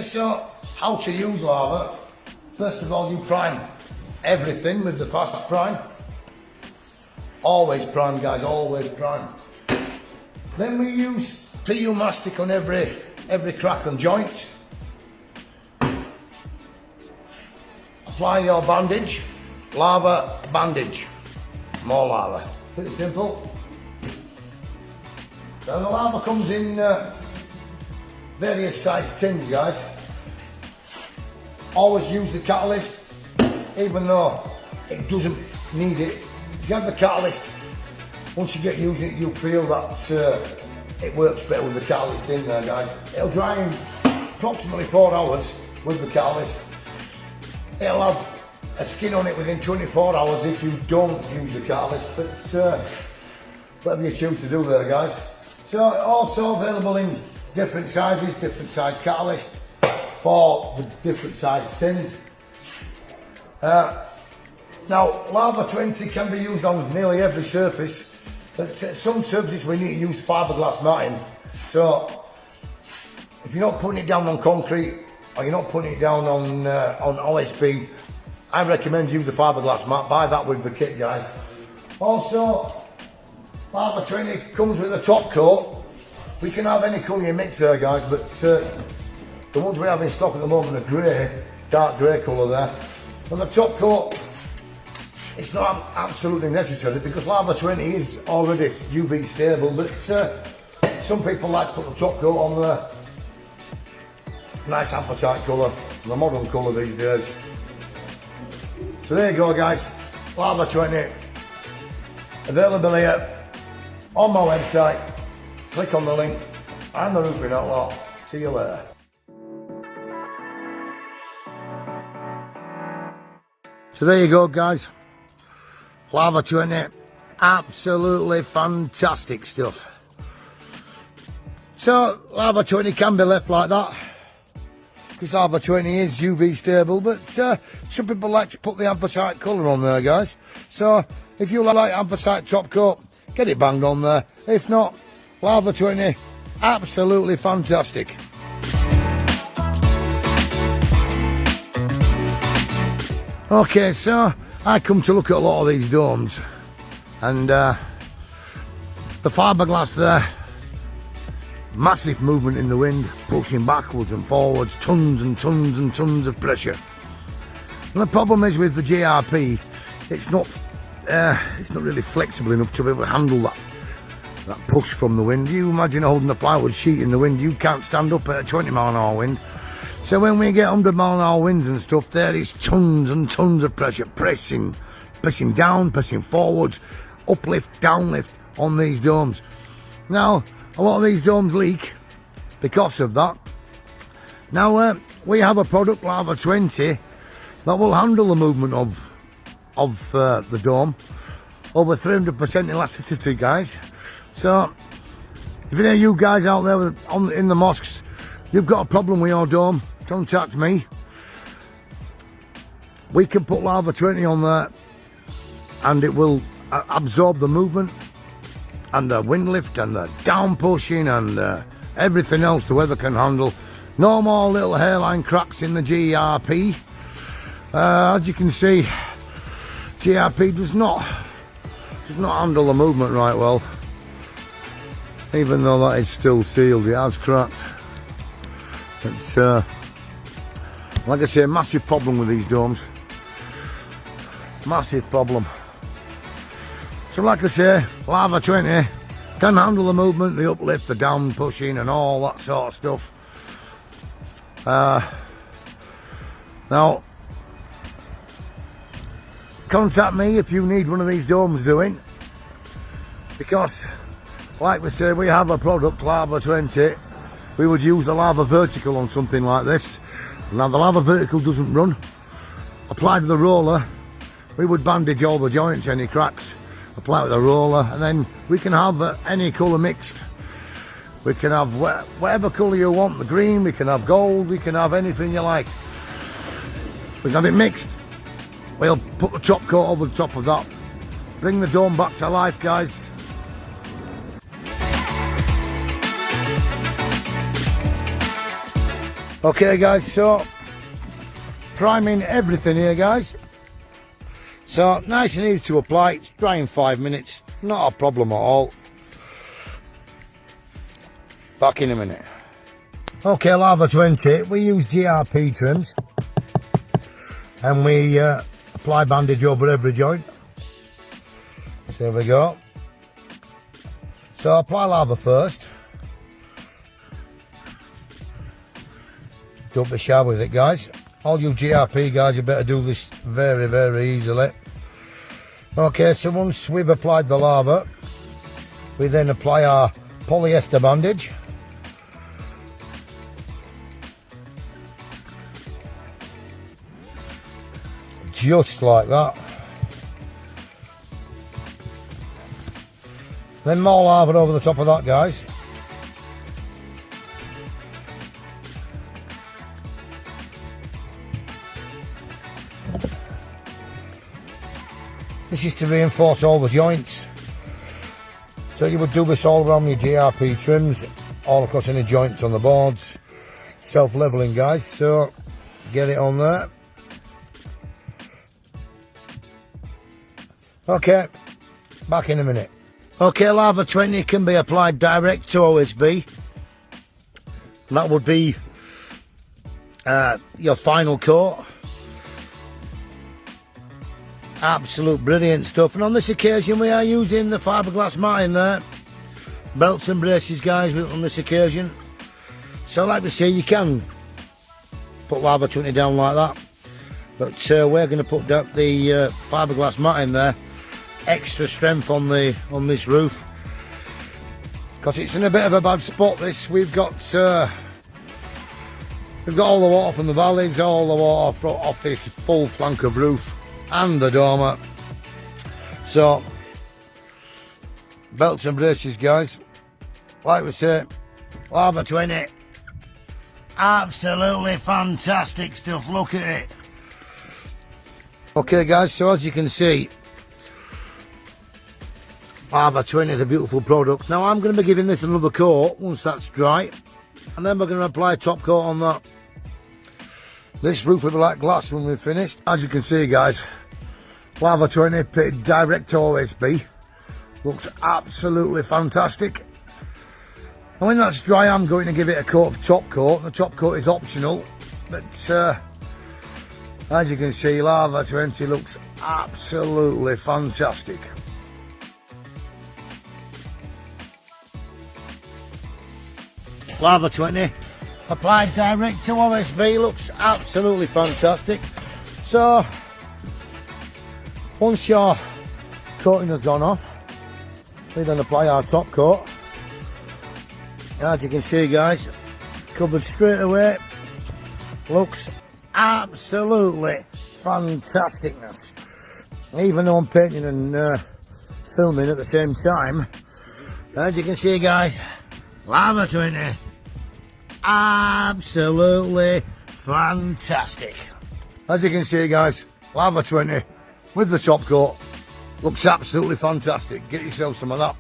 Okay, so how to use lava. First of all, you prime everything with the fast prime. Always prime, guys, always prime. Then we use PU mastic on every crack and joint. Apply your bandage, lava bandage, more lava. Pretty simple. Now the lava comes in various size tins, guys. Always use the catalyst, even though it doesn't need it. If you have the catalyst, once you get using it, you feel that it works better with the catalyst in there, guys. It'll dry in approximately 4 hours with the catalyst. It'll have a skin on it within 24 hours if you don't use the catalyst, but whatever you choose to do there, guys. So also available in different sizes, different size catalyst for the different size tins. Now Lava 20 can be used on nearly every surface, but some surfaces we need to use fiberglass matting. So if you're not putting it down on concrete or you're not putting it down on OSB, I recommend use the fiberglass mat. Buy that with the kit, guys. Also, Lava 20 comes with a top coat. We can have any colour you mix there, guys, but the ones we have in stock at the moment are grey, dark grey colour there. And the top coat, it's not absolutely necessary because Lava 20 is already UV stable, but some people like to put the top coat on there. Nice anthracite colour, the modern colour these days. So there you go, guys, Lava 20, available here on my website. Click on the link and the Roofing Outlaw. See you later. So there you go, guys, Lava 20, absolutely fantastic stuff. So Lava 20 can be left like that because Lava 20 is UV stable, but some people like to put the anthracite colour on there, guys. So if you like anthracite top coat, get it banged on there. If not, Lava 20, absolutely fantastic. Okay, so I come to look at a lot of these domes, and the fiberglass there, massive movement in the wind, pushing backwards and forwards, tons and tons and tons of pressure. And the problem is with the GRP, it's not really flexible enough to be able to handle that push from the wind. You imagine holding a plywood sheet in the wind, you can't stand up at a 20-mile-an-hour wind. So when we get 100-mile-an-hour winds and stuff, there is tons and tons of pressure, pressing down, pressing forwards, uplift, downlift on these domes. Now, a lot of these domes leak because of that. Now, we have a product, Lava 20, that will handle the movement of the dome, over 300% elasticity, guys. So, if any of you guys out there in the mosques, you've got a problem with your dome, contact me. We can put Lava 20 on there and it will absorb the movement and the wind lift and the down pushing and everything else the weather can handle. No more little hairline cracks in the GRP. As you can see, GRP does not handle the movement right well. Even though that is still sealed, it has cracked. It's like I say, massive problem with these domes. Massive problem. So like I say, Lava 20 can handle the movement, the uplift, the down pushing and all that sort of stuff. Now, contact me if you need one of these domes doing, because like we say, we have a product, Lava 20. We would use the Lava Vertical on something like this. Now the Lava Vertical doesn't run. Applied with a roller, we would bandage all the joints, any cracks, apply it with a roller, and then we can have any colour mixed. We can have whatever colour you want, the green, we can have gold, we can have anything you like. We can have it mixed. We'll put the top coat over the top of that. Bring the dome back to life, guys. Okay guys, so priming everything here guys. So nice and easy to apply, it's dry in 5 minutes, not a problem at all. Back in a minute. Okay, Lava 20, we use GRP trims and we apply bandage over every joint. So there we go. So apply lava first. Don't be shy with it guys. All you GRP guys, you better do this very, very easily. Okay, so once we've applied the lava, we then apply our polyester bandage. Just like that. Then more lava over the top of that guys. This is to reinforce all the joints. So you would do this all around your GRP trims, all across any joints on the boards. Self-leveling guys, so get it on there. Okay, back in a minute. Okay, Lava 20 can be applied direct to OSB. That would be your final coat. Absolute brilliant stuff. And on this occasion we are using the fiberglass matting there. Belts and braces guys on this occasion. So like we say, you can put Lava 20 down like that. But we're going to put the fiberglass matting there. Extra strength on this roof. Because it's in a bit of a bad spot this. We've got all the water from the valleys, all the water off this full flank of roof. And the dormer. So belts and braces guys, like we say, Lava 20, absolutely fantastic stuff. Look at it. Okay guys, so as you can see, Lava 20 is a beautiful product. Now I'm going to be giving this another coat once that's dry, and then we're going to apply a top coat on that. This roof will be like glass when we've finished. As you can see guys, Lava 20 pitted direct to OSB. Looks absolutely fantastic. And when that's dry, I'm going to give it a coat of top coat. The top coat is optional, but as you can see, Lava 20 looks absolutely fantastic. Lava 20 applied direct to OSB, looks absolutely fantastic. So once your coating has gone off, we then apply our top coat. And as you can see guys, covered straight away. Looks absolutely fantasticness. Even though I'm painting and filming at the same time, as you can see guys, Lava 20, absolutely fantastic. As you can see guys, Lava 20 with the top coat looks absolutely fantastic. Get yourself some of that.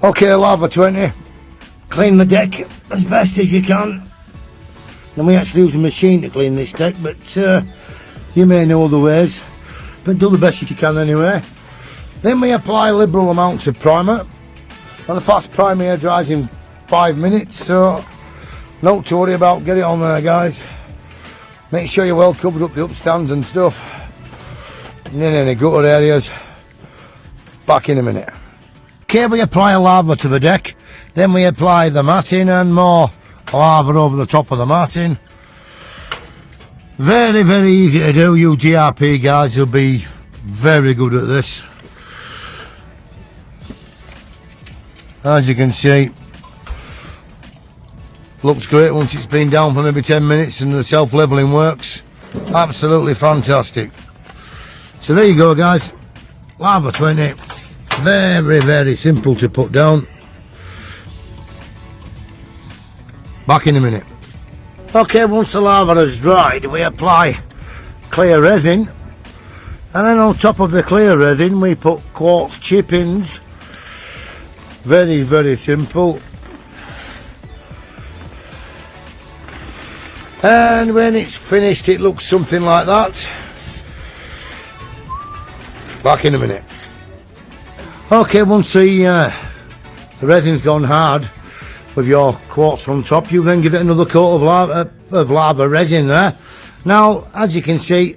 Okay, Lava 20, clean the deck as best as you can. Then we actually use a machine to clean this deck, but you may know other ways, but do the best you can anyway. Then we apply liberal amounts of primer, and the fast primer here dries in 5 minutes, so not to worry about. Get it on there guys. Make sure you're well covered up the upstands and stuff, and in any gutter areas. Back in a minute. Okay, we apply a lava to the deck, then we apply the matting and more lava over the top of the matting. Very, very easy to do. You GRP guys will be very good at this. As you can see, looks great once it's been down for maybe 10 minutes and the self-leveling works. Absolutely fantastic. So there you go guys, Lava 20, very, very simple to put down. Back in a minute. Okay, once the lava has dried, we apply clear resin, and then on top of the clear resin we put quartz chip-ins. Very, very simple. And when it's finished, it looks something like that. Back in a minute. Okay, once the resin's gone hard with your quartz on top, you then give it another coat of lava resin there. Now, as you can see,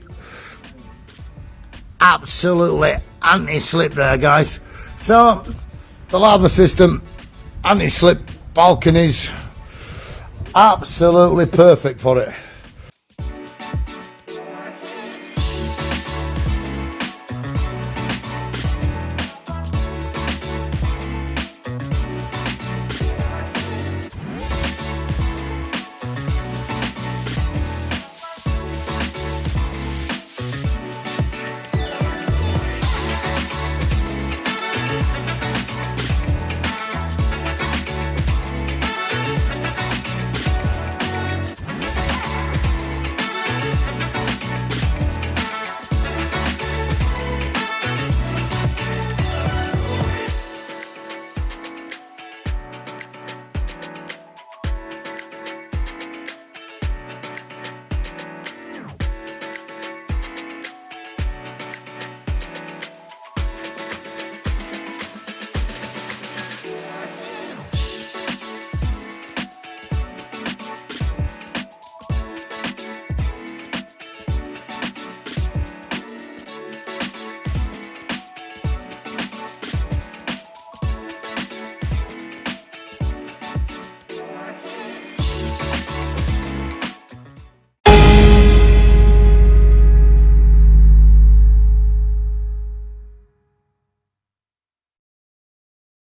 absolutely anti-slip there, guys. So the lava system, anti-slip balconies, absolutely perfect for it.